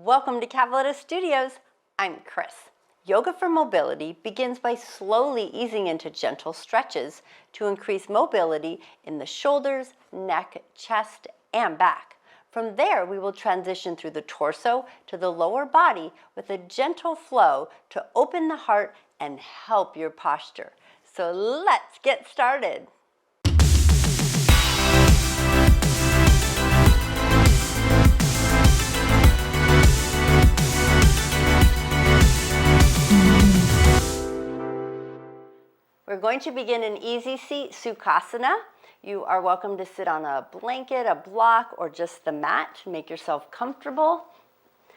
Welcome to Cavaletto Studios. I'm Chris. Yoga for mobility begins by slowly easing into gentle stretches to increase mobility in the shoulders, neck, chest, and back. From there, we will transition through the torso to the lower body with a gentle flow to open the heart and help your posture. So let's get started. We're going to begin an easy seat, Sukhasana. You are welcome to sit on a blanket, a block, or just the mat to make yourself comfortable.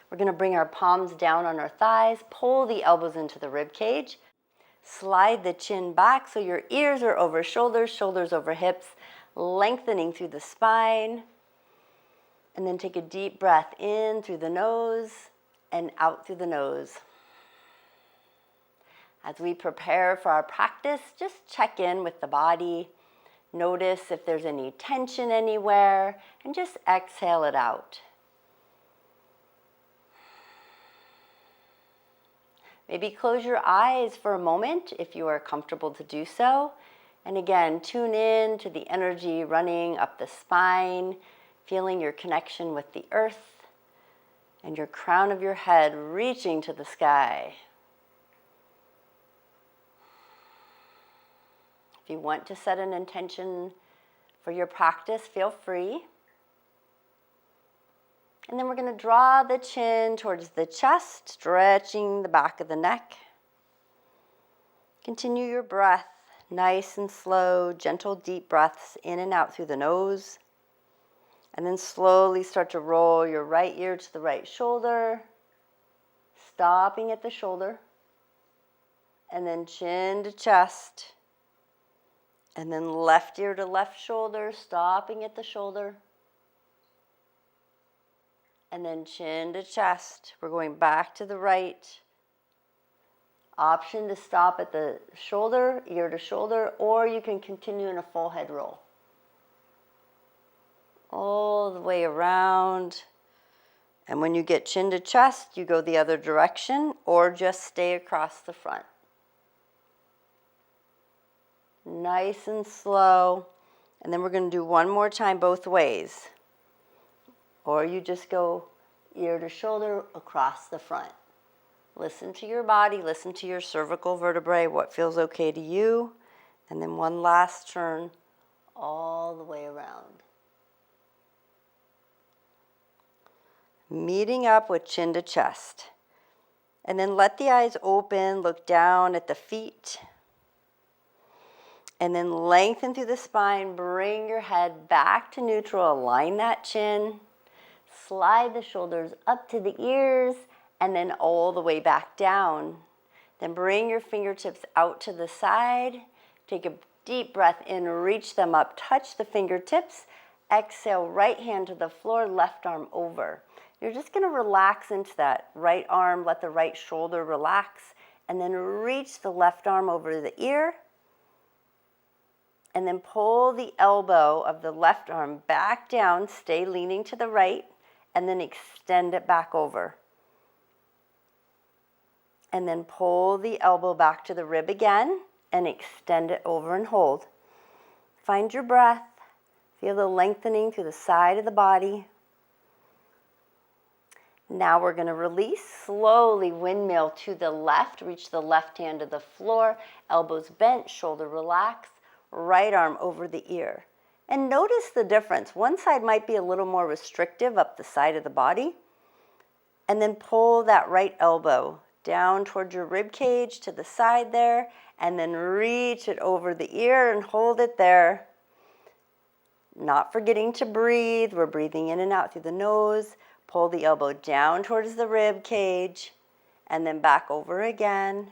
We're going to bring our palms down on our thighs, pull the elbows into the rib cage, slide the chin back so your ears are over shoulders, shoulders over hips, lengthening through the spine. And then take a deep breath in through the nose and out through the nose. As we prepare for our practice, just check in with the body. Notice if there's any tension anywhere, and just exhale it out. Maybe close your eyes for a moment if you are comfortable to do so. And again, tune in to the energy running up the spine, feeling your connection with the earth, and your crown of your head reaching to the sky. If you want to set an intention for your practice, feel free. And then we're going to draw the chin towards the chest, stretching the back of the neck. Continue your breath, nice and slow, gentle, deep breaths in and out through the nose. And then slowly start to roll your right ear to the right shoulder, stopping at the shoulder. And then chin to chest. And then left ear to left shoulder, stopping at the shoulder. And then chin to chest. We're going back to the right. Option to stop at the shoulder, ear to shoulder, or you can continue in a full head roll. All the way around. And when you get chin to chest, you go the other direction, or just stay across the front. Nice and slow. And then we're going to do one more time both ways. Or you just go ear to shoulder across the front. Listen to your body, listen to your cervical vertebrae, what feels okay to you. And then one last turn all the way around. Meeting up with chin to chest. And then let the eyes open, look down at the feet. And then lengthen through the spine, bring your head back to neutral, align that chin, slide the shoulders up to the ears, and then all the way back down. Then bring your fingertips out to the side, take a deep breath in, reach them up, touch the fingertips, exhale, right hand to the floor, left arm over. You're just going to relax into that right arm, let the right shoulder relax, and then reach the left arm over the ear. And then pull the elbow of the left arm back down, stay leaning to the right, and then extend it back over. And then pull the elbow back to the rib again, and extend it over and hold. Find your breath. Feel the lengthening through the side of the body. Now we're going to release, slowly windmill to the left, reach the left hand to the floor, elbows bent, shoulder relaxed. Right arm over the ear. And notice the difference. One side might be a little more restrictive up the side of the body. And then pull that right elbow down towards your rib cage to the side there. And then reach it over the ear and hold it there. Not forgetting to breathe. We're breathing in and out through the nose. Pull the elbow down towards the rib cage. And then back over again.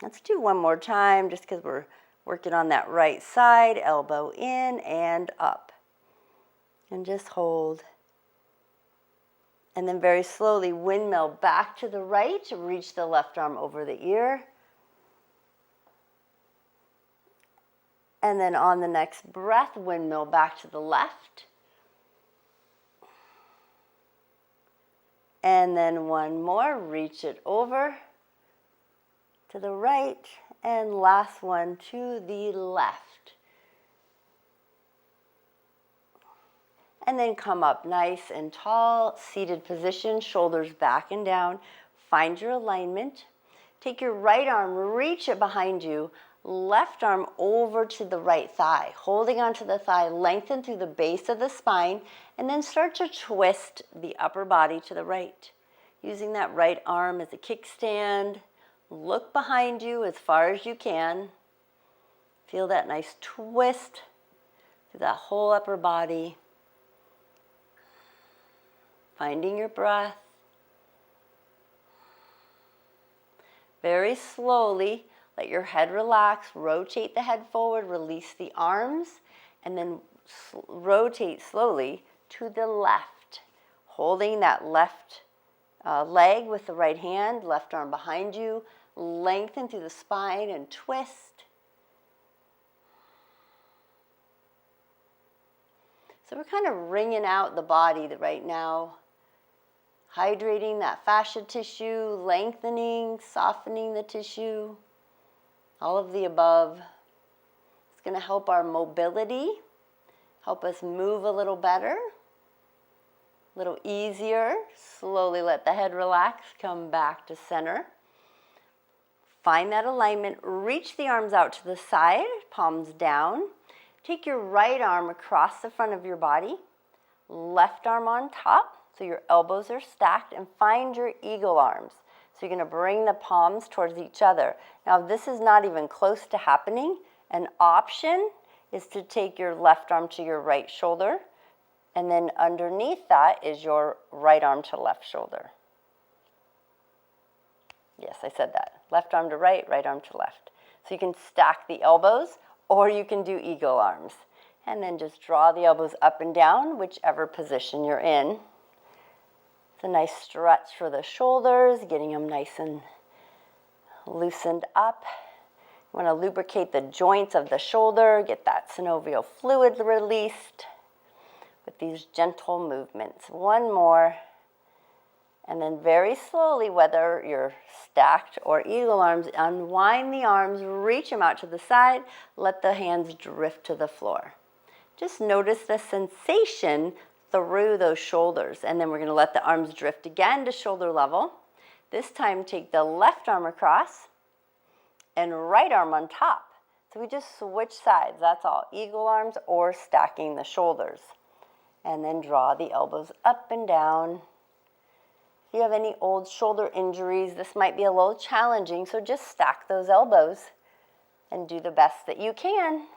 Let's do one more time just because we're working on that right side, elbow in and up. And just hold. And then very slowly windmill back to the right, reach the left arm over the ear. And then on the next breath, windmill back to the left. And then one more, reach it over to the right, and last one to the left. And then come up nice and tall, seated position, shoulders back and down. Find your alignment. Take your right arm, reach it behind you, left arm over to the right thigh, holding onto the thigh, lengthen through the base of the spine, and then start to twist the upper body to the right. Using that right arm as a kickstand, look behind you as far as you can. Feel that nice twist through that whole upper body. Finding your breath. Very slowly, let your head relax, rotate the head forward, release the arms, and then rotate slowly to the left. Holding that left leg with the right hand, left arm behind you, lengthen through the spine and twist. So we're kind of wringing out the body right now. Hydrating that fascia tissue, lengthening, softening the tissue, all of the above. It's going to help our mobility, help us move a little better, a little easier. Slowly let the head relax, come back to center. Find that alignment, reach the arms out to the side, palms down. Take your right arm across the front of your body, left arm on top. So your elbows are stacked, and find your eagle arms. So you're going to bring the palms towards each other. Now, if this is not even close to happening, an option is to take your left arm to your right shoulder, and then underneath that is your right arm to left shoulder. Yes, I said that. Left arm to right, right arm to left. So you can stack the elbows, or you can do eagle arms. And then just draw the elbows up and down, whichever position you're in. It's a nice stretch for the shoulders, getting them nice and loosened up. You want to lubricate the joints of the shoulder, get that synovial fluid released with these gentle movements. One more, and then very slowly, whether you're stacked or eagle arms, unwind the arms, reach them out to the side, let the hands drift to the floor. Just notice the sensation through those shoulders, and then we're going to let the arms drift again to shoulder level. This time take the left arm across and right arm on top. So we just switch sides, that's all, eagle arms or stacking the shoulders. And then draw the elbows up and down. If you have any old shoulder injuries, this might be a little challenging, so just stack those elbows and do the best that you can.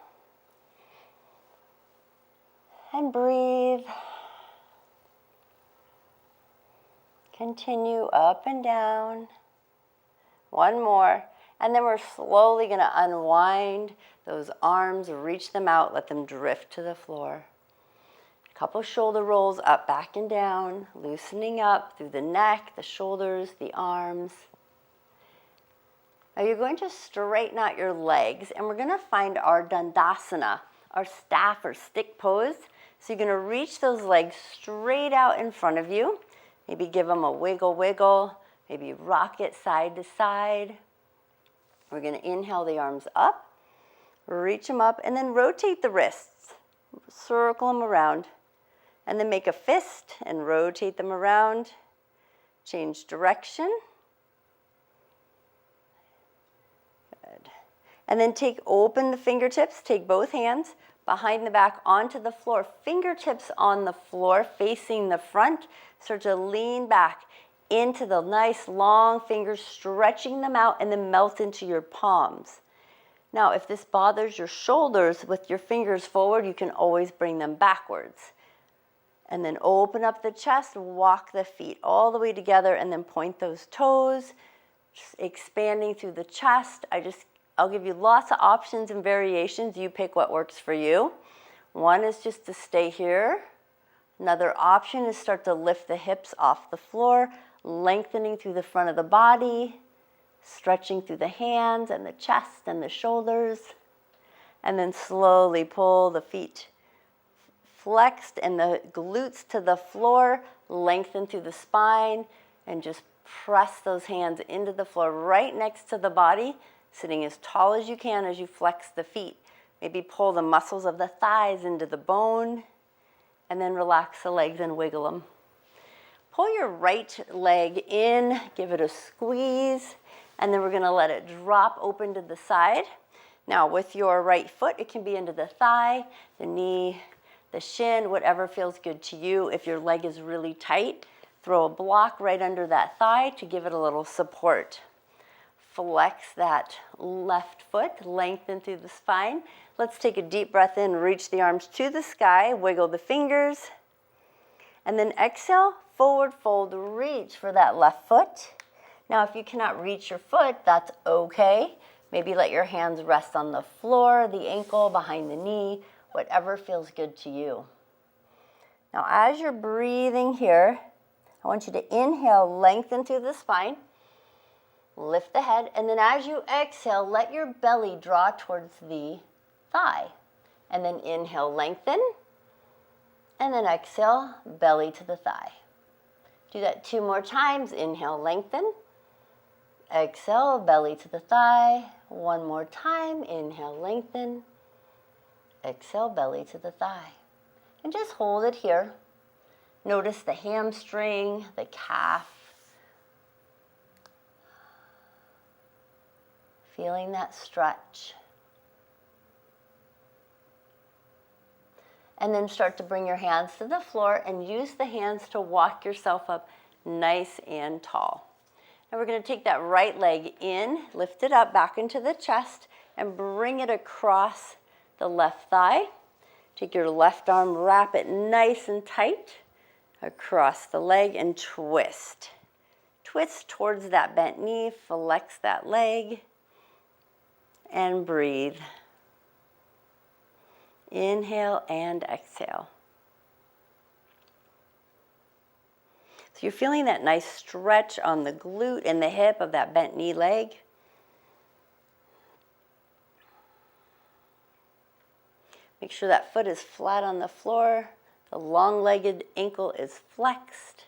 And breathe. Continue up and down. One more. And then we're slowly going to unwind those arms, reach them out, let them drift to the floor. A couple shoulder rolls up, back, and down, loosening up through the neck, the shoulders, the arms. Now you're going to straighten out your legs, and we're going to find our dandasana, our staff or stick pose. So you're going to reach those legs straight out in front of you. Maybe give them a wiggle, wiggle. Maybe rock it side to side. We're going to inhale the arms up, reach them up, and then rotate the wrists. Circle them around. And then make a fist and rotate them around. Change direction. Good. And then open the fingertips, take both hands behind the back onto the floor, fingertips on the floor facing the front. Start to lean back into the nice long fingers, stretching them out, and then melt into your palms. Now, if this bothers your shoulders, with your fingers forward, you can always bring them backwards. And then open up the chest, walk the feet all the way together, and then point those toes, just expanding through the chest. I'll give you lots of options and variations. You pick what works for you. One is just to stay here. Another option is start to lift the hips off the floor, lengthening through the front of the body, stretching through the hands and the chest and the shoulders. And then slowly pull the feet flexed and the glutes to the floor, lengthen through the spine, and just press those hands into the floor right next to the body, sitting as tall as you can as you flex the feet. Maybe pull the muscles of the thighs into the bone, and then relax the legs and wiggle them. Pull your right leg in, give it a squeeze, and then we're going to let it drop open to the side. Now, with your right foot, it can be into the thigh, the knee, the shin, whatever feels good to you. If your leg is really tight, throw a block right under that thigh to give it a little support. Flex that left foot, lengthen through the spine. Let's take a deep breath in, reach the arms to the sky, wiggle the fingers, and then exhale, forward fold, reach for that left foot. Now, if you cannot reach your foot, that's okay. Maybe let your hands rest on the floor, the ankle, behind the knee, whatever feels good to you. Now, as you're breathing here, I want you to inhale, lengthen through the spine, lift the head, and then as you exhale, let your belly draw towards the thigh. And then inhale, lengthen, and then exhale, belly to the thigh. Do that 2 more times. Inhale, lengthen, exhale, belly to the thigh. 1 more time. Inhale, lengthen, exhale, belly to the thigh. And just hold it here. Notice the hamstring, the calf. Feeling that stretch. And then start to bring your hands to the floor and use the hands to walk yourself up nice and tall. Now we're going to take that right leg in, lift it up back into the chest, and bring it across the left thigh. Take your left arm, wrap it nice and tight across the leg and twist. Twist towards that bent knee, flex that leg, and breathe. Inhale and exhale. So you're feeling that nice stretch on the glute and the hip of that bent knee leg. Make sure that foot is flat on the floor. The long-legged ankle is flexed.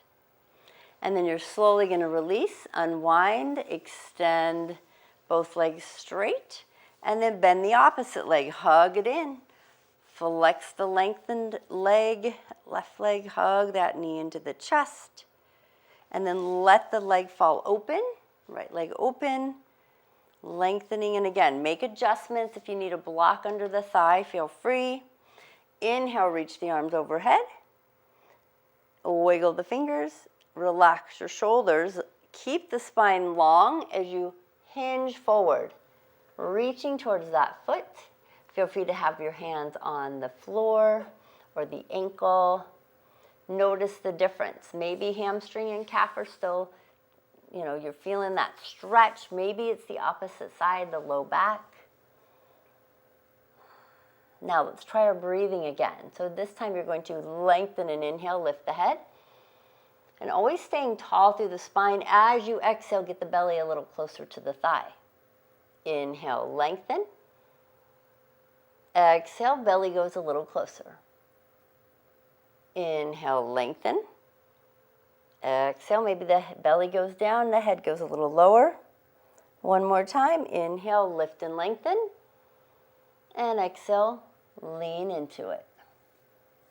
And then you're slowly going to release, unwind, extend both legs straight, and then bend the opposite leg. Hug it in. Flex the lengthened leg, left leg, hug that knee into the chest. And then let the leg fall open, right leg open, lengthening. And again, make adjustments. If you need a block under the thigh, feel free. Inhale, reach the arms overhead. Wiggle the fingers, relax your shoulders. Keep the spine long as you hinge forward, reaching towards that foot. Feel free to have your hands on the floor or the ankle. Notice the difference. Maybe hamstring and calf are still, you're feeling that stretch. Maybe it's the opposite side, the low back. Now let's try our breathing again. So this time you're going to lengthen and inhale, lift the head. And always staying tall through the spine. As you exhale, get the belly a little closer to the thigh. Inhale, lengthen. Exhale, belly goes a little closer. Inhale, lengthen. Exhale, maybe the belly goes down, the head goes a little lower. 1 more time. Inhale, lift and lengthen. And exhale, lean into it.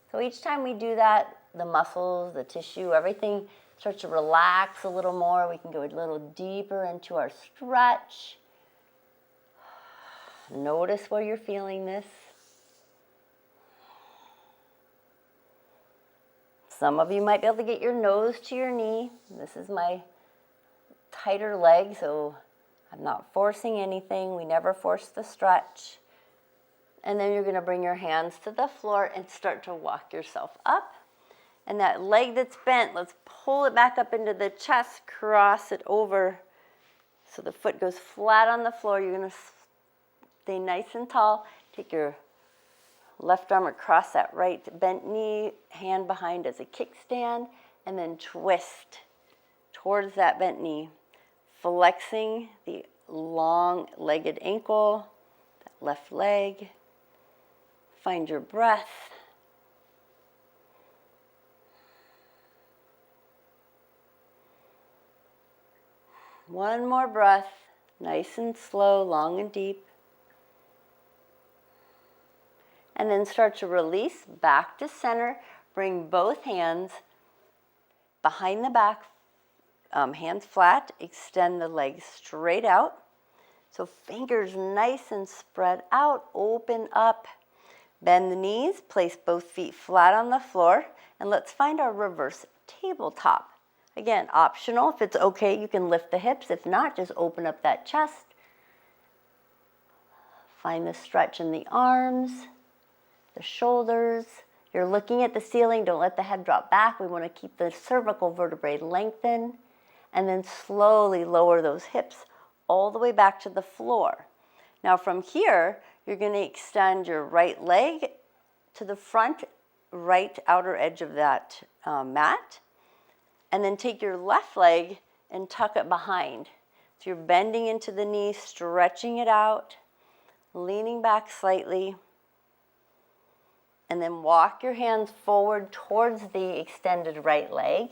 So each time we do that, the muscles, the tissue, everything starts to relax a little more. We can go a little deeper into our stretch. Notice where you're feeling this. Some of you might be able to get your nose to your knee. This is my tighter leg, so I'm not forcing anything. We never force the stretch. And then you're going to bring your hands to the floor and start to walk yourself up. And that leg that's bent, let's pull it back up into the chest, cross it over so the foot goes flat on the floor. You're going to stay nice and tall. Take your left arm across that right bent knee, hand behind as a kickstand, and then twist towards that bent knee, flexing the long-legged ankle, that left leg. Find your breath. One more breath, nice and slow, long and deep. And then start to release back to center. Bring both hands behind the back, hands flat. Extend the legs straight out. So fingers nice and spread out, open up. Bend the knees, place both feet flat on the floor, and let's find our reverse tabletop. Again, optional. If it's okay, you can lift the hips. If not, just open up that chest. Find the stretch in the arms, the shoulders. You're looking at the ceiling. Don't let the head drop back. We want to keep the cervical vertebrae lengthened. And then slowly lower those hips all the way back to the floor. Now from here, you're going to extend your right leg to the front right outer edge of that mat. And then take your left leg and tuck it behind. So you're bending into the knee, stretching it out, leaning back slightly. And then walk your hands forward towards the extended right leg.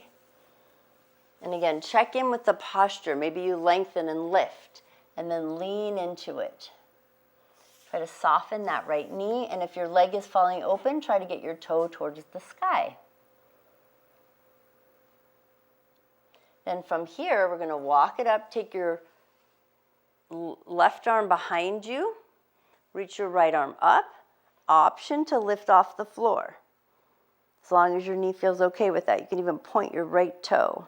And again, check in with the posture. Maybe you lengthen and lift, and then lean into it. Try to soften that right knee, and if your leg is falling open, try to get your toe towards the sky. Then from here, we're going to walk it up. Take your left arm behind you. Reach your right arm up. Option to lift off the floor. As long as your knee feels okay with that. You can even point your right toe.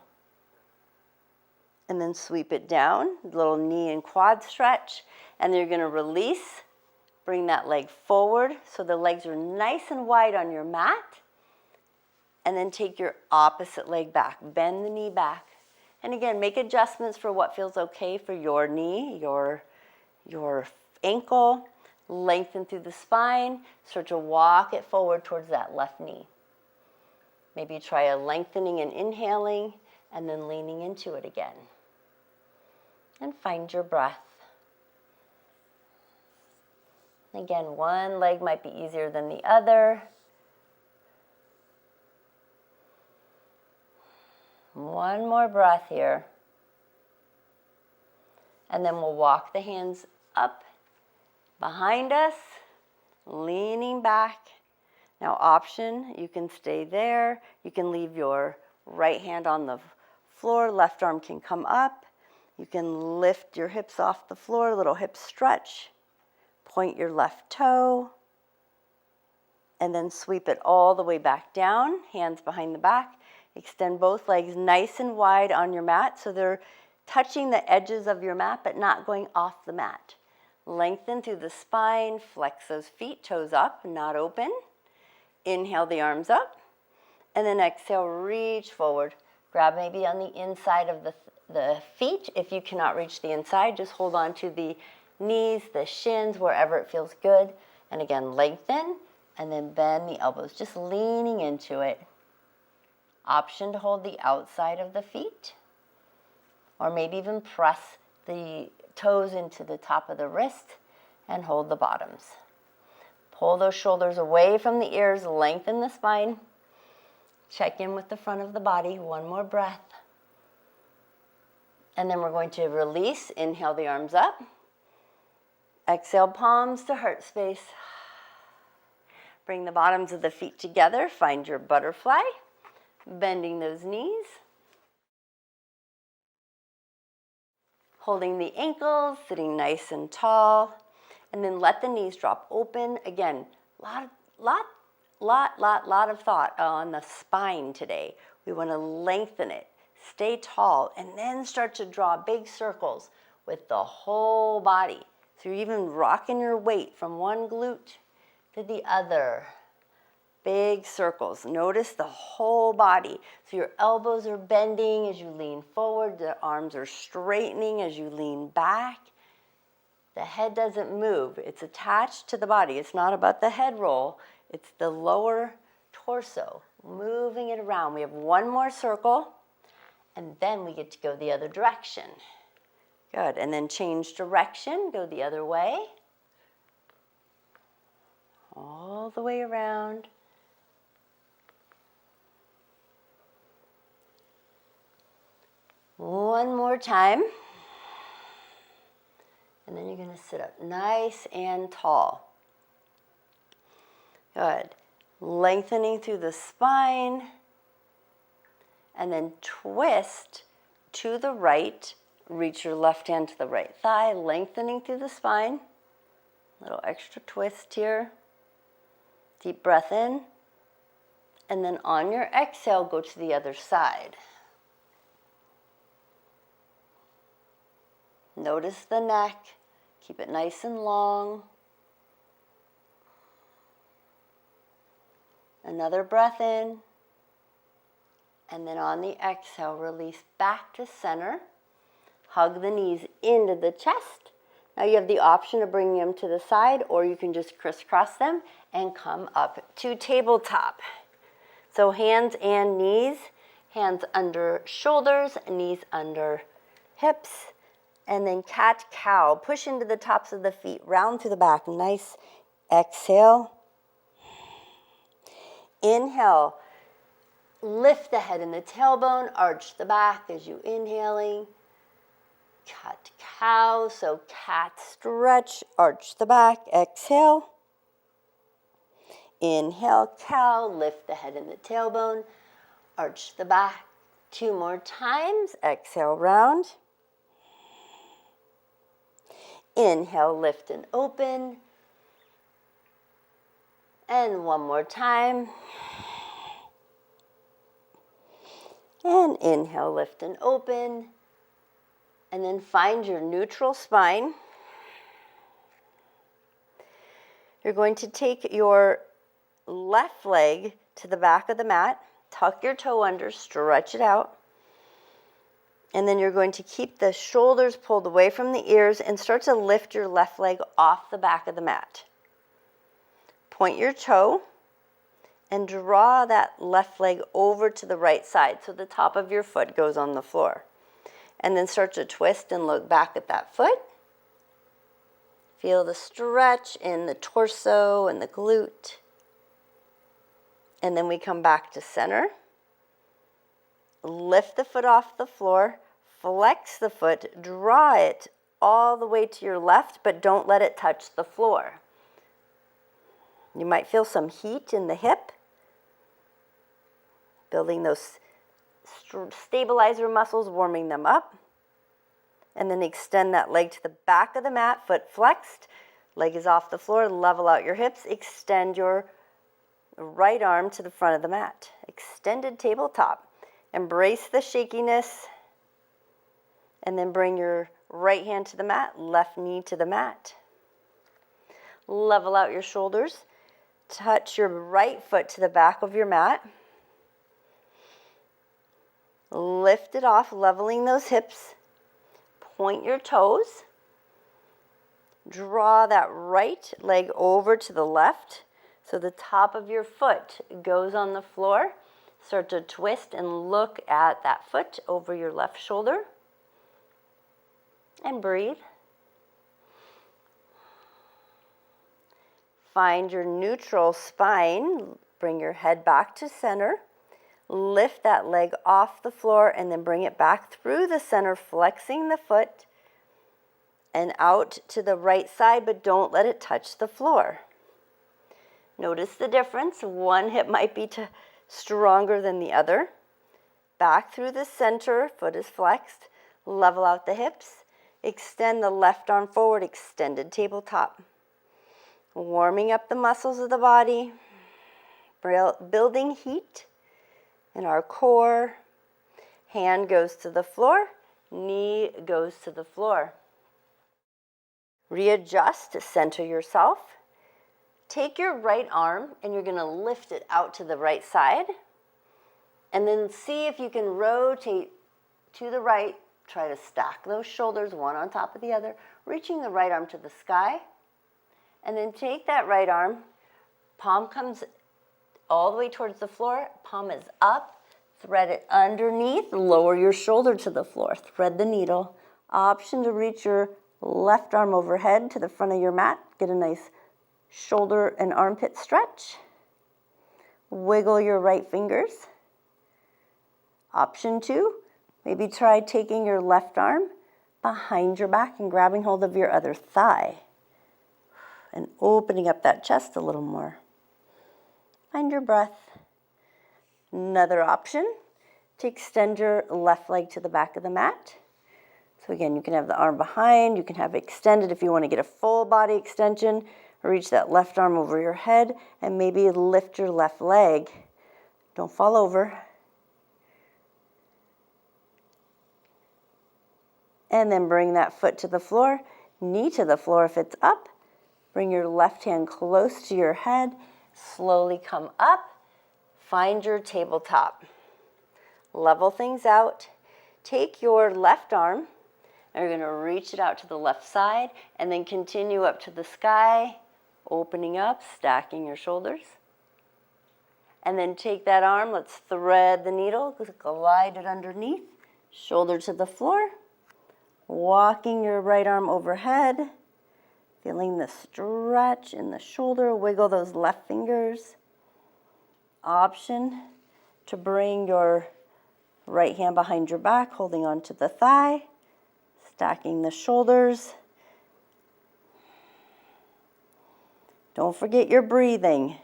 And then sweep it down, little knee and quad stretch. And then you're going to release. Bring that leg forward so the legs are nice and wide on your mat. And then take your opposite leg back. Bend the knee back. And again, make adjustments for what feels okay for your knee, your ankle. Lengthen through the spine. Start to walk it forward towards that left knee. Maybe try a lengthening and inhaling, and then leaning into it again. And find your breath. Again, one leg might be easier than the other. One more breath here. And then we'll walk the hands up behind us, leaning back. Now option, you can stay there. You can leave your right hand on the floor. Left arm can come up. You can lift your hips off the floor, little hip stretch. Point your left toe. And then sweep it all the way back down, hands behind the back. Extend both legs nice and wide on your mat so they're touching the edges of your mat but not going off the mat. Lengthen through the spine, flex those feet, toes up, not open. Inhale the arms up, and then exhale, reach forward. Grab maybe on the inside of the feet. If you cannot reach the inside, just hold on to the knees, the shins, wherever it feels good. And again, lengthen, and then bend the elbows, just leaning into it. Option to hold the outside of the feet, or maybe even press the toes into the top of the wrist and hold the bottoms. Pull those shoulders away from the ears, lengthen the spine. Check in with the front of the body, one more breath. And then we're going to release, inhale the arms up. Exhale, palms to heart space. Bring the bottoms of the feet together, find your butterfly, bending those knees. Holding the ankles, sitting nice and tall, and then let the knees drop open. Again, lot of thought on the spine today. We want to lengthen it, stay tall, and then start to draw big circles with the whole body. So you're even rocking your weight from one glute to the other. Big circles. Notice the whole body. So your elbows are bending as you lean forward. The arms are straightening as you lean back. The head doesn't move. It's attached to the body. It's not about the head roll. It's the lower torso. Moving it around. We have one more circle. And then we get to go the other direction. Good. And then change direction. Go the other way. All the way around. One more time. And then you're going to sit up nice and tall. Good. Lengthening through the spine. And then twist to the right. Reach your left hand to the right thigh, lengthening through the spine. Little extra twist here. Deep breath in. And then on your exhale, go to the other side. Notice the neck. Keep it nice and long. Another breath in. And then on the exhale, release back to center. Hug the knees into the chest. Now you have the option of bringing them to the side, or you can just crisscross them and come up to tabletop. So hands and knees, hands under shoulders, knees under hips. And then cat-cow, push into the tops of the feet, round through the back, nice exhale. Inhale, lift the head and the tailbone, arch the back as you inhaling. Cat-cow, so cat stretch, arch the back, exhale. Inhale, cow, lift the head and the tailbone, arch the back. 2 more times, exhale, round. Inhale, lift and open. And 1 more time. And inhale, lift and open. And then find your neutral spine. You're going to take your left leg to the back of the mat, tuck your toe under, stretch it out. And then you're going to keep the shoulders pulled away from the ears and start to lift your left leg off the back of the mat. Point your toe and draw that left leg over to the right side so the top of your foot goes on the floor. And then start to twist and look back at that foot. Feel the stretch in the torso and the glute. And then we come back to center. Lift the foot off the floor. Flex the foot, draw it all the way to your left, but don't let it touch the floor. You might feel some heat in the hip, building those stabilizer muscles, warming them up. And then extend that leg to the back of the mat, foot flexed, leg is off the floor, level out your hips, extend your right arm to the front of the mat. Extended tabletop. Embrace the shakiness. And then bring your right hand to the mat, left knee to the mat. Level out your shoulders. Touch your right foot to the back of your mat. Lift it off, leveling those hips. Point your toes. Draw that right leg over to the left so the top of your foot goes on the floor. Start to twist and look at that foot over your left shoulder. And breathe. Find your neutral spine. Bring your head back to center. Lift that leg off the floor and then bring it back through the center, flexing the foot and out to the right side, but don't let it touch the floor. Notice the difference. One hip might be stronger than the other. Back through the center, foot is flexed. Level out the hips. Extend the left arm forward, extended tabletop. Warming up the muscles of the body. Building heat in our core. Hand goes to the floor, knee goes to the floor. Readjust, center yourself. Take your right arm and you're going to lift it out to the right side. And then see if you can rotate to the right. Try to stack those shoulders one on top of the other, reaching the right arm to the sky. And then take that right arm, palm comes all the way towards the floor, palm is up, thread it underneath, lower your shoulder to the floor, thread the needle. Option to reach your left arm overhead to the front of your mat, get a nice shoulder and armpit stretch. Wiggle your right fingers. Option 2, maybe try taking your left arm, behind your back and grabbing hold of your other thigh. And opening up that chest a little more. Find your breath. Another option, to extend your left leg to the back of the mat. So again, you can have the arm behind, you can have it extended if you want to get a full body extension, or reach that left arm over your head and maybe lift your left leg. Don't fall over. And then bring that foot to the floor, knee to the floor if it's up. Bring your left hand close to your head, slowly come up, find your tabletop. Level things out. Take your left arm, and you're going to reach it out to the left side, and then continue up to the sky, opening up, stacking your shoulders. And then take that arm, let's thread the needle, glide it underneath, shoulder to the floor, walking your right arm overhead, feeling the stretch in the shoulder, wiggle those left fingers. Option to bring your right hand behind your back, holding onto the thigh, stacking the shoulders. Don't forget your breathing.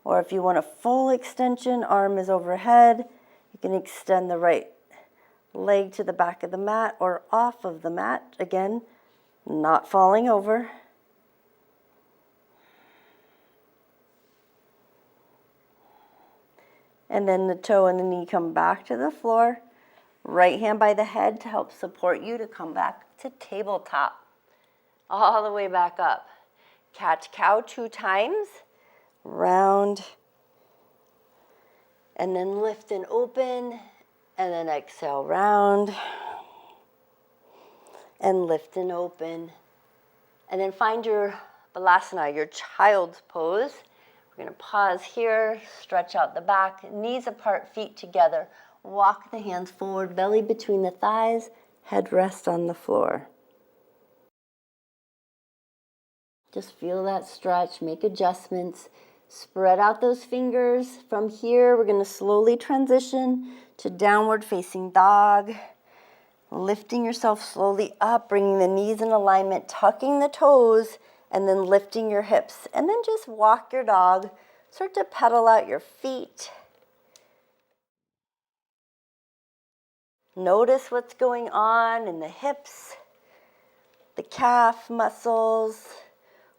Or if you want a full extension, arm is overhead, you can extend the right leg to the back of the mat or off of the mat. Again, not falling over. And then the toe and the knee come back to the floor. Right hand by the head to help support you to come back to tabletop. All the way back up. Cat-cow 2 times. Round. And then lift and open. And then exhale, round. And lift and open. And then find your balasana, your child's pose. We're going to pause here, stretch out the back, knees apart, feet together. Walk the hands forward, belly between the thighs, head rest on the floor. Just feel that stretch, make adjustments. Spread out those fingers. From here, we're going to slowly transition to downward facing dog. Lifting yourself slowly up, bringing the knees in alignment, tucking the toes, and then lifting your hips. And then just walk your dog. Start to pedal out your feet. Notice what's going on in the hips, the calf muscles,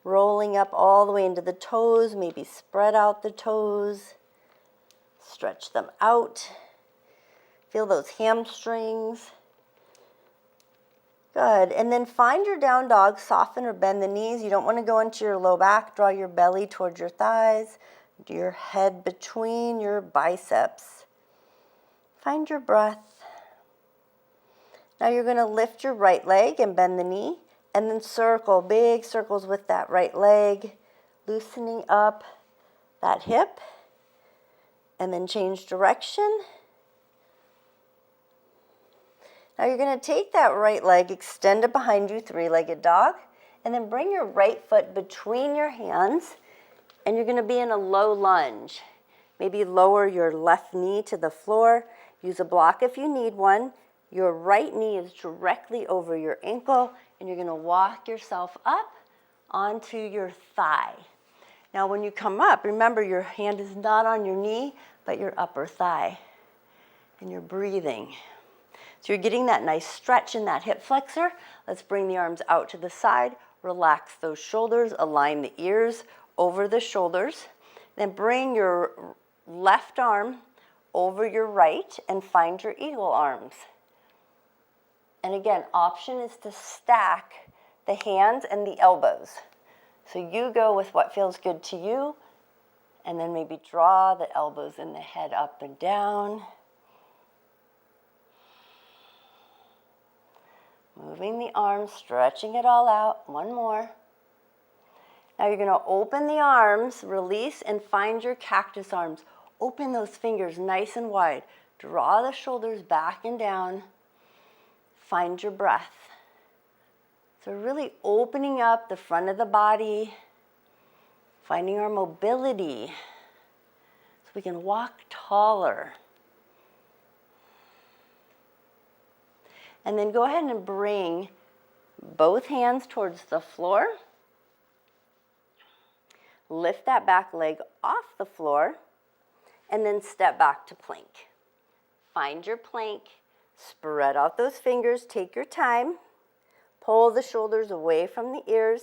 rolling up all the way into the toes. Maybe spread out the toes. Stretch them out. Feel those hamstrings. Good. And then find your down dog. Soften or bend the knees. You don't want to go into your low back. Draw your belly towards your thighs. Your head between your biceps. Find your breath. Now you're going to lift your right leg and bend the knee. And then circle, big circles with that right leg. Loosening up that hip. And then change direction. Now you're going to take that right leg, extend it behind you, 3-legged dog, and then bring your right foot between your hands, and you're going to be in a low lunge. Maybe lower your left knee to the floor. Use a block if you need one. Your right knee is directly over your ankle, and you're going to walk yourself up onto your thigh. Now when you come up, remember your hand is not on your knee, but your upper thigh, and you're breathing. So you're getting that nice stretch in that hip flexor. Let's bring the arms out to the side. Relax those shoulders. Align the ears over the shoulders. Then bring your left arm over your right and find your eagle arms. And again, option is to stack the hands and the elbows. So you go with what feels good to you, and then maybe draw the elbows and the head up and down. Moving the arms, stretching it all out. One more. Now you're going to open the arms, release, and find your cactus arms. Open those fingers nice and wide. Draw the shoulders back and down. Find your breath. So really opening up the front of the body, finding our mobility so we can walk taller. And then go ahead and bring both hands towards the floor. Lift that back leg off the floor, and then step back to plank. Find your plank, spread out those fingers, take your time, pull the shoulders away from the ears.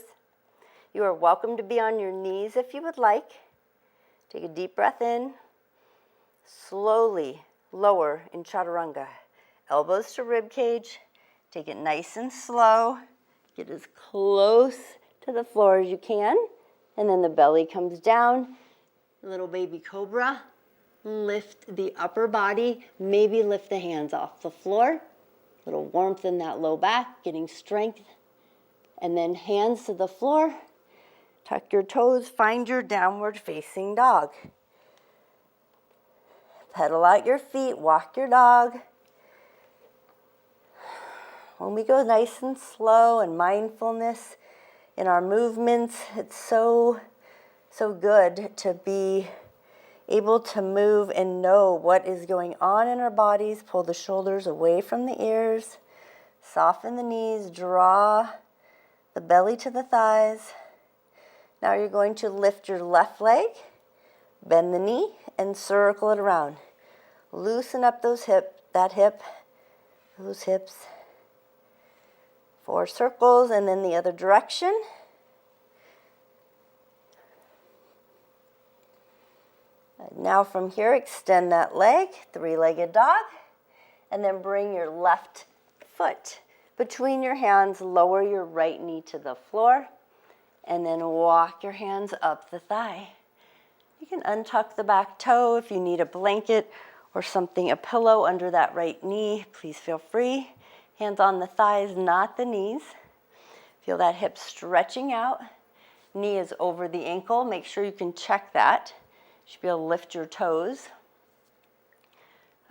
You are welcome to be on your knees if you would like. Take a deep breath in, slowly lower in chaturanga. Elbows to rib cage, take it nice and slow, get as close to the floor as you can. And then the belly comes down, little baby cobra. Lift the upper body, maybe lift the hands off the floor. Little warmth in that low back, getting strength. And then hands to the floor. Tuck your toes, find your downward facing dog. Pedal out your feet, walk your dog. When we go nice and slow and mindfulness in our movements, it's so good to be able to move and know what is going on in our bodies. Pull the shoulders away from the ears, soften the knees, draw the belly to the thighs. Now you're going to lift your left leg, bend the knee, and circle it around. Loosen up those those hips. 4 circles, and then the other direction. Now from here, extend that leg, 3-legged dog, and then bring your left foot between your hands, lower your right knee to the floor, and then walk your hands up the thigh. You can untuck the back toe if you need a blanket or something, a pillow under that right knee. Please feel free. Hands on the thighs, not the knees. Feel that hip stretching out. Knee is over the ankle. Make sure you can check that. You should be able to lift your toes.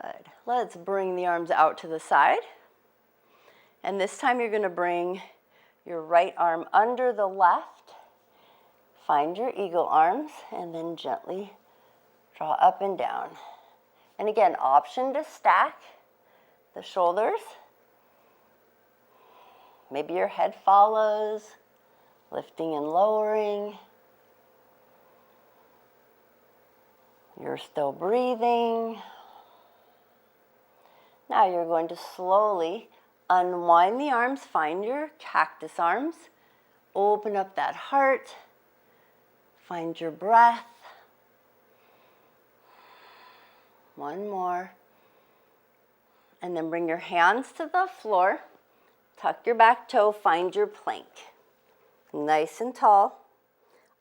Good. Let's bring the arms out to the side. And this time you're going to bring your right arm under the left. Find your eagle arms and then gently draw up and down. And again, option to stack the shoulders. Maybe your head follows, lifting and lowering. You're still breathing. Now you're going to slowly unwind the arms, find your cactus arms, open up that heart, find your breath. One more. And then bring your hands to the floor. Tuck your back toe, find your plank. Nice and tall.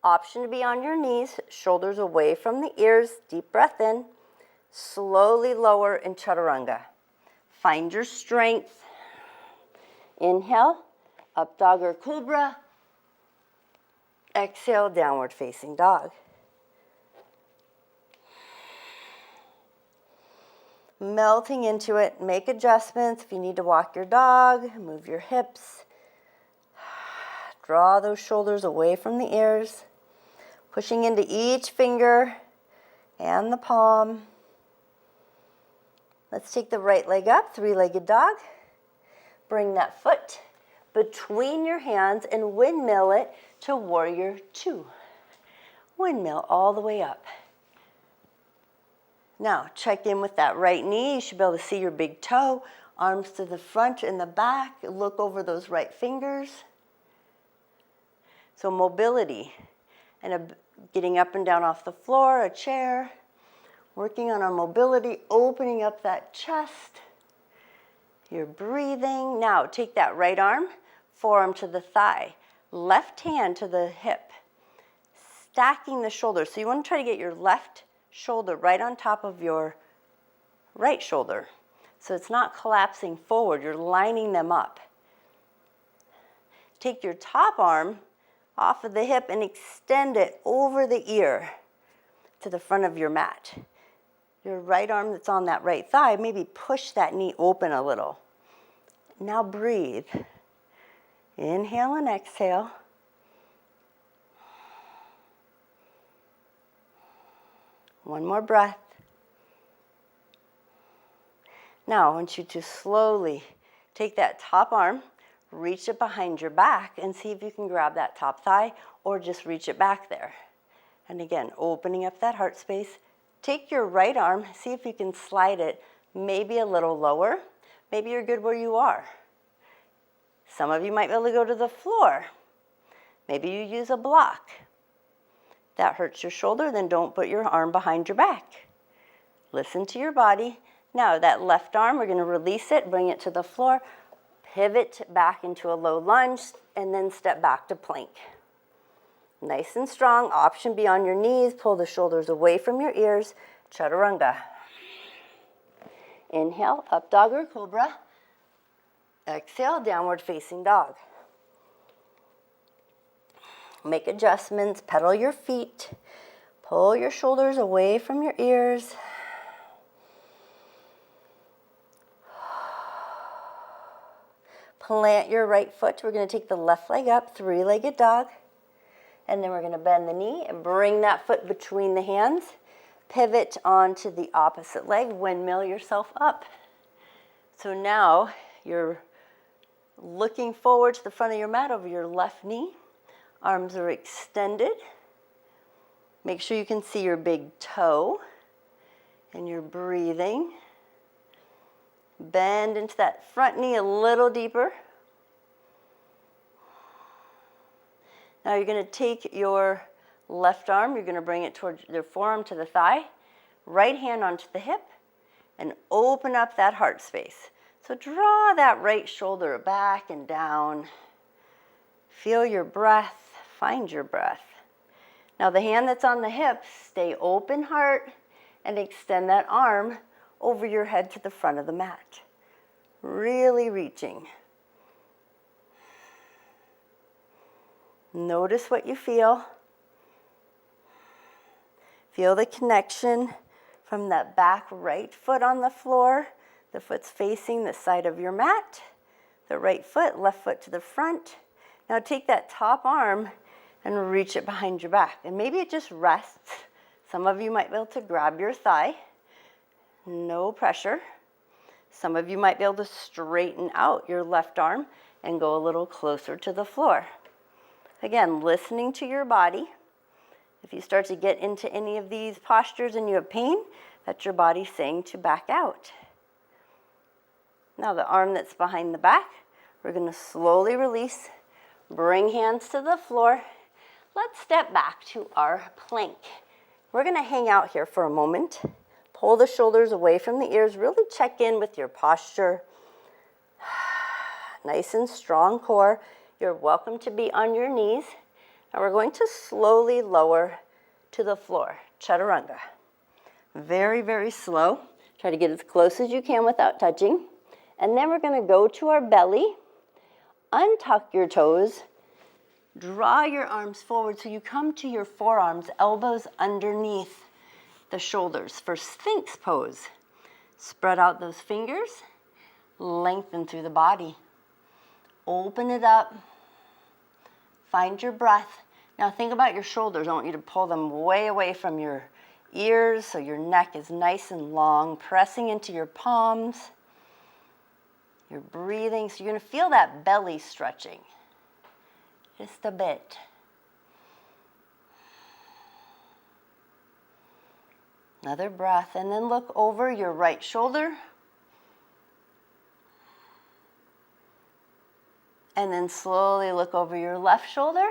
Option to be on your knees, shoulders away from the ears, deep breath in. Slowly lower in chaturanga. Find your strength. Inhale, up dog or cobra. Exhale, downward facing dog. Melting into it, make adjustments. If you need to walk your dog, move your hips. Draw those shoulders away from the ears. Pushing into each finger and the palm. Let's take the right leg up, 3-legged dog. Bring that foot between your hands and windmill it to warrior 2. Windmill all the way up. Now, check in with that right knee. You should be able to see your big toe. Arms to the front and the back. Look over those right fingers. So mobility and getting up and down off the floor, a chair. Working on our mobility, opening up that chest. You're breathing. Now, take that right arm, forearm to the thigh. Left hand to the hip. Stacking the shoulders. So you want to try to get your left shoulder right on top of your right shoulder. So it's not collapsing forward, you're lining them up. Take your top arm off of the hip and extend it over the ear to the front of your mat. Your right arm that's on that right thigh, maybe push that knee open a little. Now breathe. Inhale and exhale. One more breath. Now I want you to slowly Take that top arm, reach it behind your back, and see if you can grab that top thigh or just reach it back there. And again, opening up that heart space. Take your right arm, see if you can slide it maybe a little lower. Maybe you're good where you are. Some of you might be able to go to the floor. Maybe you use a block. That hurts your shoulder, then don't put your arm behind your back. Listen to your body. Now that left arm, we're going to release it, bring it to the floor, pivot back into a low lunge, and then step back to plank. Nice and strong, option be on your knees, pull the shoulders away from your ears, chaturanga. Inhale, up dog or cobra. Exhale, downward facing dog. Make adjustments, pedal your feet, pull your shoulders away from your ears. Plant your right foot. We're going to take the left leg up, three-legged dog. And then we're going to bend the knee and bring that foot between the hands. Pivot onto the opposite leg, windmill yourself up. So now you're looking forward to the front of your mat over your left knee. Arms are extended. Make sure you can see your big toe and you're breathing. Bend into that front knee a little deeper. Now you're going to take your left arm, you're going to bring it towards your forearm to the thigh, right hand onto the hip, and open up that heart space. So draw that right shoulder back and down. Feel your breath, find your breath. Now the hand that's on the hip, stay open heart and extend that arm over your head to the front of the mat. Really reaching. Notice what you feel. Feel the connection from that back right foot on the floor. The foot's facing the side of your mat. The right foot, left foot to the front. Now take that top arm and reach it behind your back. And maybe it just rests. Some of you might be able to grab your thigh. No pressure. Some of you might be able to straighten out your left arm and go a little closer to the floor. Again, listening to your body. If you start to get into any of these postures and you have pain, that's your body saying to back out. Now the arm that's behind the back, we're going to slowly release. Bring hands to the floor. Let's step back to our plank. We're going to hang out here for a moment. Pull the shoulders away from the ears. Really check in with your posture. Nice and strong core. You're welcome to be on your knees. Now we're going to slowly lower to the floor. Chaturanga. Very, very slow. Try to get as close as you can without touching. And then we're going to go to our belly. Untuck your toes. Draw your arms forward so you come to your forearms, elbows underneath the shoulders for Sphinx pose. Spread out those fingers. Lengthen through the body. Open it up. Find your breath. Now think about your shoulders. I want you to pull them way away from your ears so your neck is nice and long, pressing into your palms. You're breathing, so you're going to feel that belly stretching. Just a bit. Another breath, and then look over your right shoulder. And then slowly look over your left shoulder.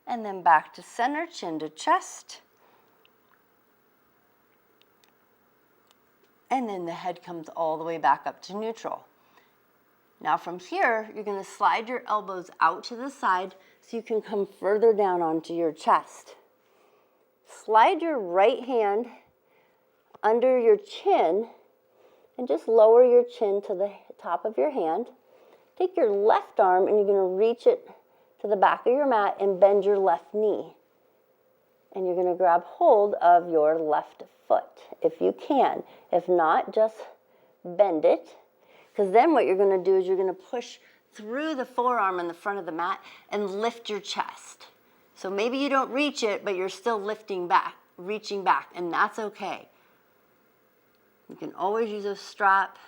And then back to center, chin to chest. And then the head comes all the way back up to neutral. Now from here, you're going to slide your elbows out to the side so you can come further down onto your chest. Slide your right hand under your chin and just lower your chin to the top of your hand. Take your left arm and you're going to reach it to the back of your mat and bend your left knee. And you're going to grab hold of your left foot if you can. If not, just bend it. Because then what you're going to do is you're going to push through the forearm in the front of the mat and lift your chest. So maybe you don't reach it, but you're still lifting back, reaching back, and that's okay. You can always use a strap.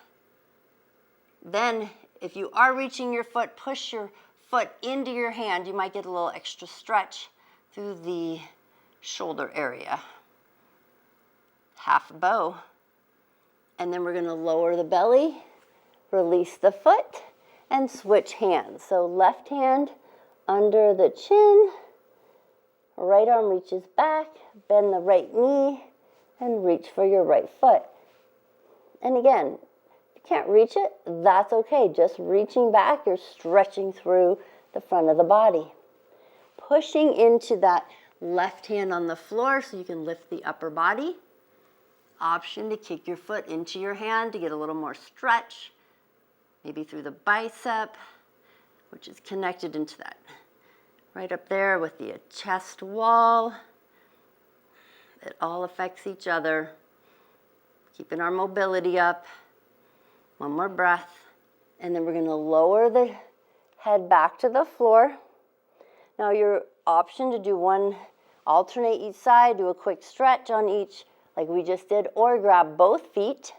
Then, if you are reaching your foot, push your foot into your hand. You might get a little extra stretch through the shoulder area. Half bow. And then we're going to lower the belly, release the foot, and switch hands. So left hand under the chin, right arm reaches back, bend the right knee, and reach for your right foot. And again, if you can't reach it, that's okay. Just reaching back, you're stretching through the front of the body. Pushing into that left hand on the floor so you can lift the upper body. Option to kick your foot into your hand to get a little more stretch, maybe through the bicep, which is connected into that right up there with the chest wall. It all affects each other. Keeping our mobility up. One more breath. And then we're going to lower the head back to the floor. Now your option to do one, alternate each side, do a quick stretch on each like we just did, or grab both feet.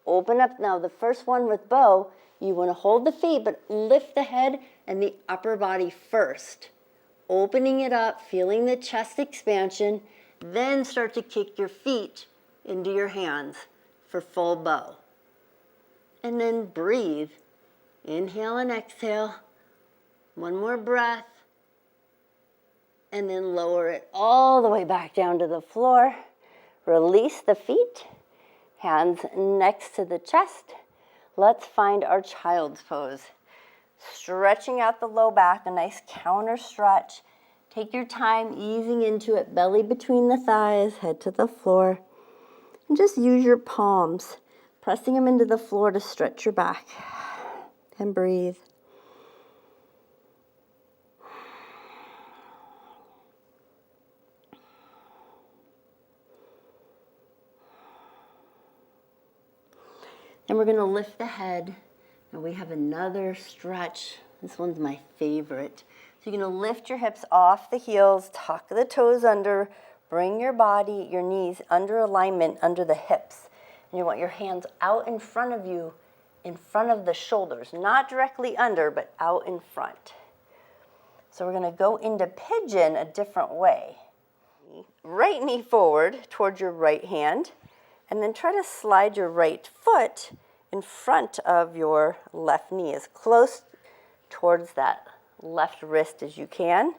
Open up. Now the first one with bow, you want to hold the feet, but lift the head and the upper body first. Opening it up, feeling the chest expansion, then start to kick your feet into your hands for full bow. And then breathe. Inhale and exhale. One more breath. And then lower it all the way back down to the floor. Release the feet, hands next to the chest. Let's find our child's pose. Stretching out the low back, a nice counter stretch. Take your time easing into it, belly between the thighs, head to the floor. And just use your palms, pressing them into the floor to stretch your back. And breathe. Then we're going to lift the head, and we have another stretch. This one's my favorite. So you're going to lift your hips off the heels, tuck the toes under, bring your body, your knees under alignment under the hips. And you want your hands out in front of you, in front of the shoulders, not directly under, but out in front. So we're going to go into pigeon a different way. Right knee forward towards your right hand. And then try to slide your right foot in front of your left knee, as close towards that left wrist as you can.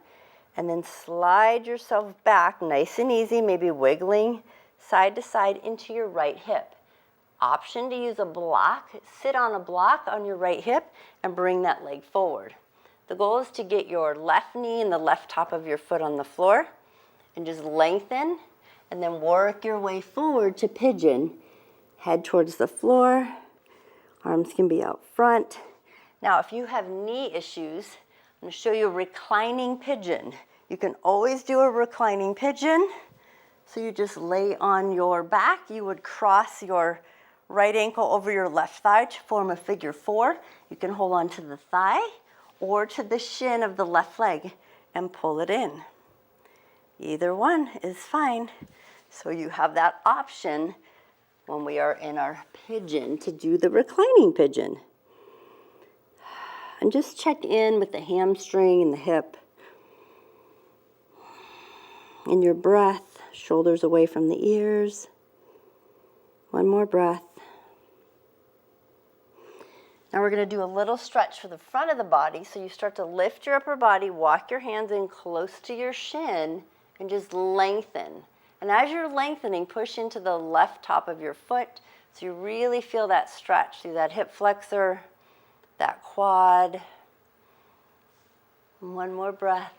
And then slide yourself back nice and easy, maybe wiggling side to side into your right hip. Option to use a block. Sit on a block on your right hip and bring that leg forward. The goal is to get your left knee and the left top of your foot on the floor and just lengthen. And then work your way forward to pigeon. Head towards the floor. Arms can be out front. Now, if you have knee issues, I'm going to show you a reclining pigeon. You can always do a reclining pigeon. So you just lay on your back. You would cross your right ankle over your left thigh to form a figure 4. You can hold on to the thigh or to the shin of the left leg and pull it in. Either one is fine. So you have that option when we are in our pigeon to do the reclining pigeon. And just check in with the hamstring and the hip. And your breath, shoulders away from the ears. One more breath. Now we're going to do a little stretch for the front of the body. So you start to lift your upper body, walk your hands in close to your shin, and just lengthen. And as you're lengthening, push into the left top of your foot so you really feel that stretch through that hip flexor, that quad. One more breath.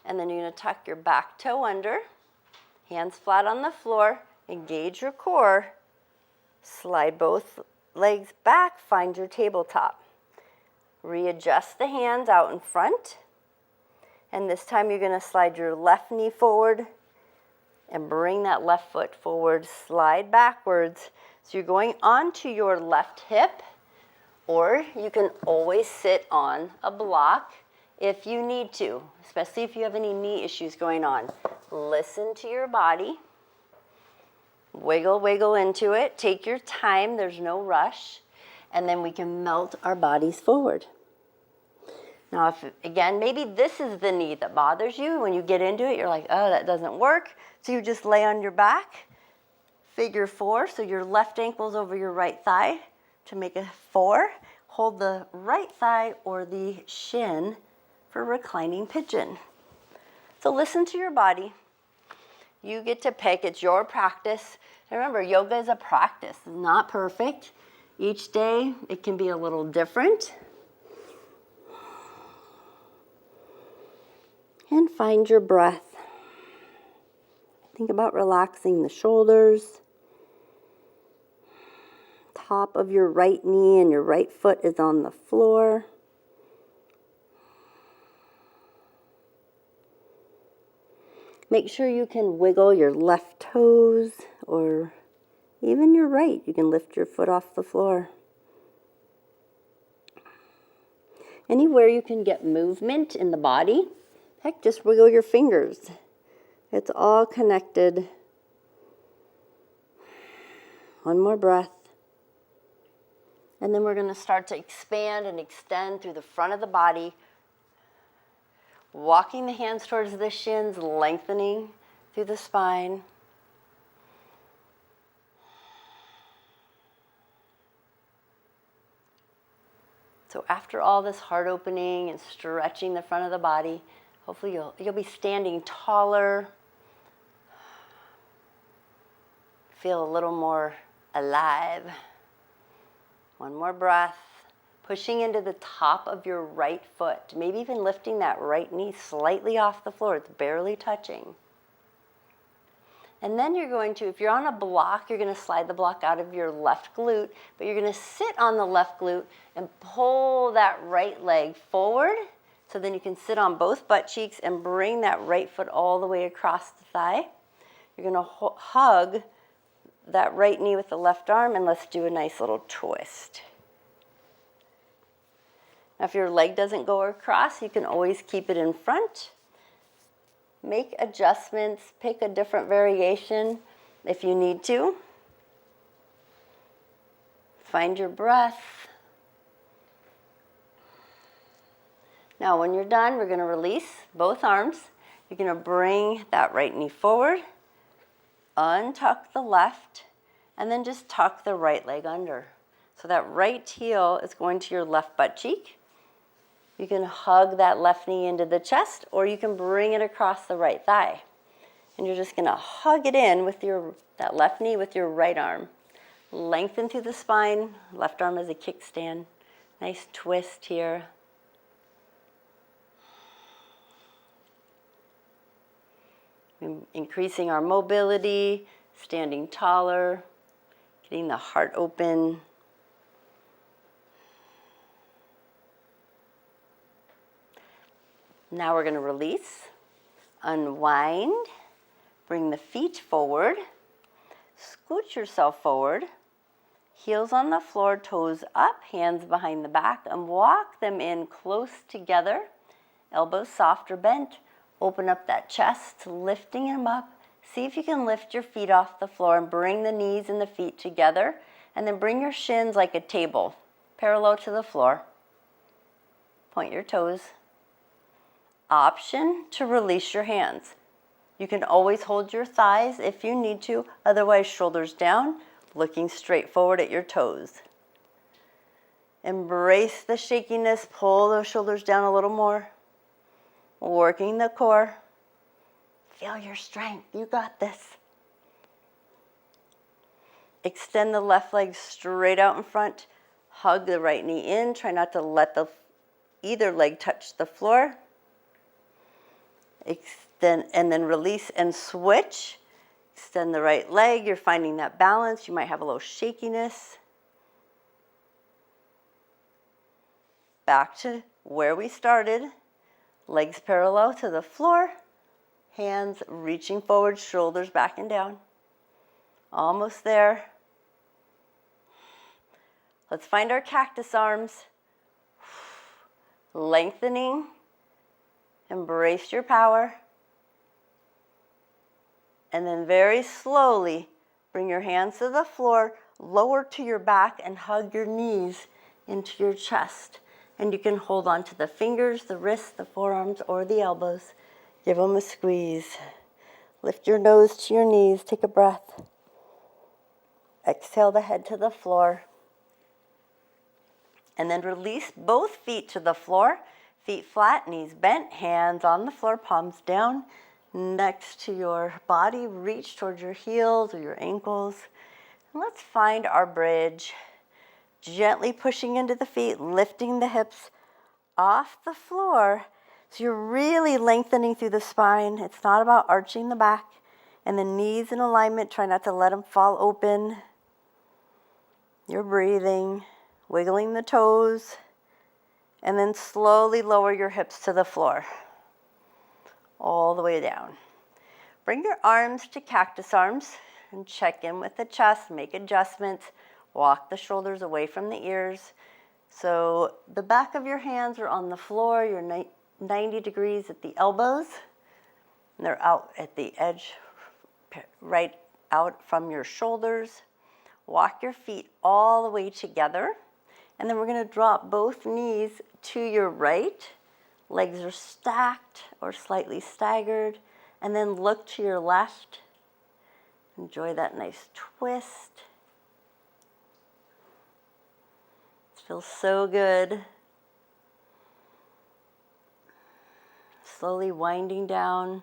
And then you're going to tuck your back toe under, hands flat on the floor, engage your core, slide both legs back, find your tabletop. Readjust the hands out in front. And this time you're going to slide your left knee forward and bring that left foot forward, slide backwards. So you're going onto your left hip, or you can always sit on a block if you need to, especially if you have any knee issues going on. Listen to your body. Wiggle, wiggle into it. Take your time. There's no rush. And then we can melt our bodies forward. Now, if, again, maybe this is the knee that bothers you. When you get into it, you're like, oh, that doesn't work. So you just lay on your back, figure 4. So your left ankle's over your right thigh to make a 4. Hold the right thigh or the shin for reclining pigeon. So listen to your body. You get to pick. It's your practice. And remember, yoga is a practice. It's not perfect. Each day, it can be a little different. And find your breath. Think about relaxing the shoulders. Top of your right knee and your right foot is on the floor. Make sure you can wiggle your left toes or even your right. You can lift your foot off the floor. Anywhere you can get movement in the body, heck, just wiggle your fingers. It's all connected. One more breath. And then we're going to start to expand and extend through the front of the body, walking the hands towards the shins, lengthening through the spine. So after all this heart opening and stretching the front of the body, hopefully you'll be standing taller, feel a little more alive. One more breath, pushing into the top of your right foot, maybe even lifting that right knee slightly off the floor. It's barely touching. And then you're going to, if you're on a block, you're going to slide the block out of your left glute, but you're going to sit on the left glute and pull that right leg forward. So then you can sit on both butt cheeks and bring that right foot all the way across the thigh. You're going to hug that right knee with the left arm, and let's do a nice little twist. Now, if your leg doesn't go across, you can always keep it in front. Make adjustments, pick a different variation if you need to. Find your breath. Now, when you're done, we're going to release both arms. You're going to bring that right knee forward, untuck the left, and then just tuck the right leg under. So that right heel is going to your left butt cheek. You can hug that left knee into the chest, or you can bring it across the right thigh. And you're just going to hug it in with that left knee with your right arm. Lengthen through the spine, left arm as a kickstand. Nice twist here. Increasing our mobility, standing taller, getting the heart open. Now we're going to release, unwind, bring the feet forward, scoot yourself forward, heels on the floor, toes up, hands behind the back, and walk them in close together, elbows soft or bent. Open up that chest, lifting them up. See if you can lift your feet off the floor and bring the knees and the feet together, and then bring your shins like a table, parallel to the floor. Point your toes. Option to release your hands. You can always hold your thighs if you need to, otherwise shoulders down, looking straight forward at your toes. Embrace the shakiness, pull those shoulders down a little more. Working the core. Feel your strength, you got this. Extend the left leg straight out in front. Hug the right knee in, try not to let either leg touch the floor. Extend and then release and switch. Extend the right leg. You're finding that balance. You might have a little shakiness. Back to where we started. Legs parallel to the floor. Hands reaching forward, shoulders back and down. Almost there. Let's find our cactus arms. Lengthening. Embrace your power. And then very slowly Bring your hands to the floor, lower to your back, and hug your knees into your chest. And you can hold on to the fingers, the wrists, the forearms, or the elbows. Give them a squeeze. Lift your nose to your knees. Take a breath. Exhale the head to the floor. And then release both feet to the floor. Feet flat, knees bent, hands on the floor, palms down next to your body. Reach towards your heels or your ankles. And let's find our bridge. Gently pushing into the feet, lifting the hips off the floor. So you're really lengthening through the spine. It's not about arching the back. And the knees in alignment. Try not to let them fall open. You're breathing, wiggling the toes. And then slowly lower your hips to the floor. All the way down. Bring your arms to cactus arms and check in with the chest. Make adjustments. Walk the shoulders away from the ears. So the back of your hands are on the floor. You're 90 degrees at the elbows. And they're out at the edge, right out from your shoulders. Walk your feet all the way together. And then we're going to drop both knees to your right. Legs are stacked or slightly staggered. And then look to your left. Enjoy that nice twist. It feels so good. Slowly winding down.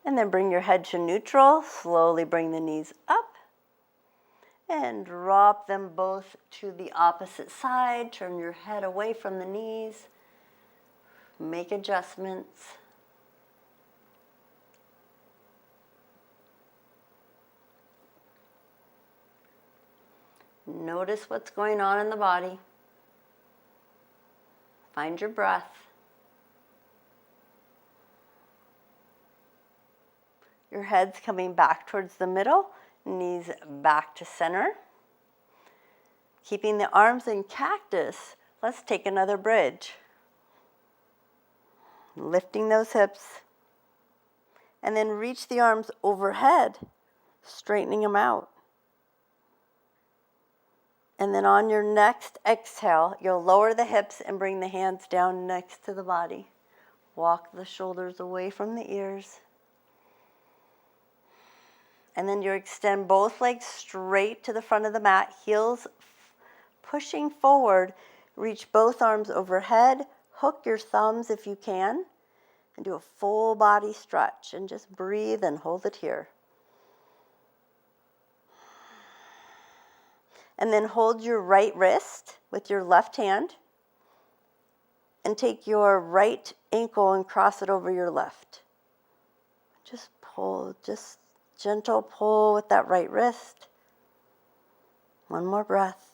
And then bring your head to neutral. Slowly bring the knees up. And drop them both to the opposite side. Turn your head away from the knees. Make adjustments. Notice what's going on in the body. Find your breath. Your head's coming back towards the middle, knees back to center. Keeping the arms in cactus, let's take another bridge. Lifting those hips. And then reach the arms overhead, straightening them out. And then on your next exhale, you'll lower the hips and bring the hands down next to the body. Walk the shoulders away from the ears. And then you extend both legs straight to the front of the mat, heels pushing forward. Reach both arms overhead. Hook your thumbs if you can. And do a full body stretch. And just breathe and hold it here. And then hold your right wrist with your left hand. And take your right ankle and cross it over your left. Just pull, just gentle pull with that right wrist. One more breath.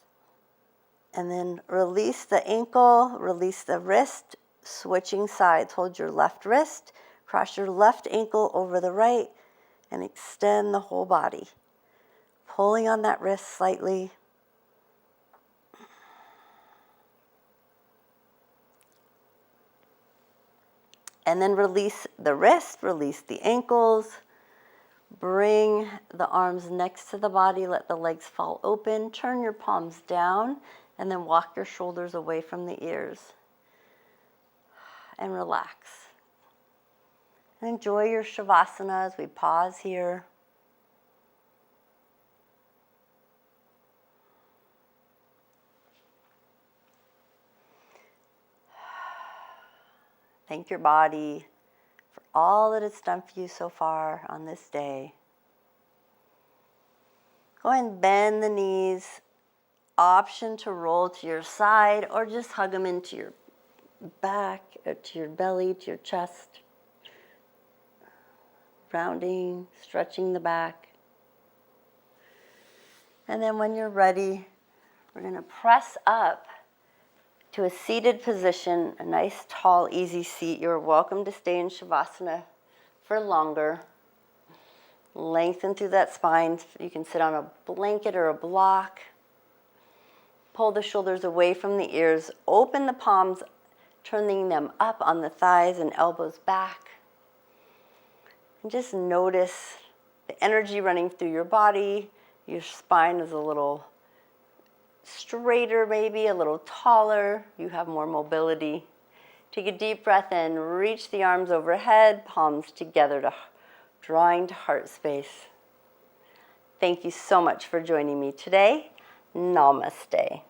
And then release the ankle, release the wrist, switching sides. Hold your left wrist, cross your left ankle over the right, and extend the whole body. Pulling on that wrist slightly. And then release the wrist, release the ankles. Bring the arms next to the body, let the legs fall open. Turn your palms down, and then walk your shoulders away from the ears. And relax. And enjoy your Shavasana as we pause here. Thank your body for all that it's done for you so far on this day. Go ahead and bend the knees. Option to roll to your side or just hug them into your back, to your belly, to your chest. Rounding, stretching the back. And then when you're ready, we're going to press up to a seated position, a nice, tall, easy seat. You're welcome to stay in Shavasana for longer. Lengthen through that spine. You can sit on a blanket or a block. Pull the shoulders away from the ears. Open the palms, turning them up on the thighs and elbows back. And just notice the energy running through your body. Your spine is a little straighter, maybe a little taller. You have more mobility. Take a deep breath in, reach the arms overhead, palms together, drawing to heart space. Thank you so much for joining me today. Namaste.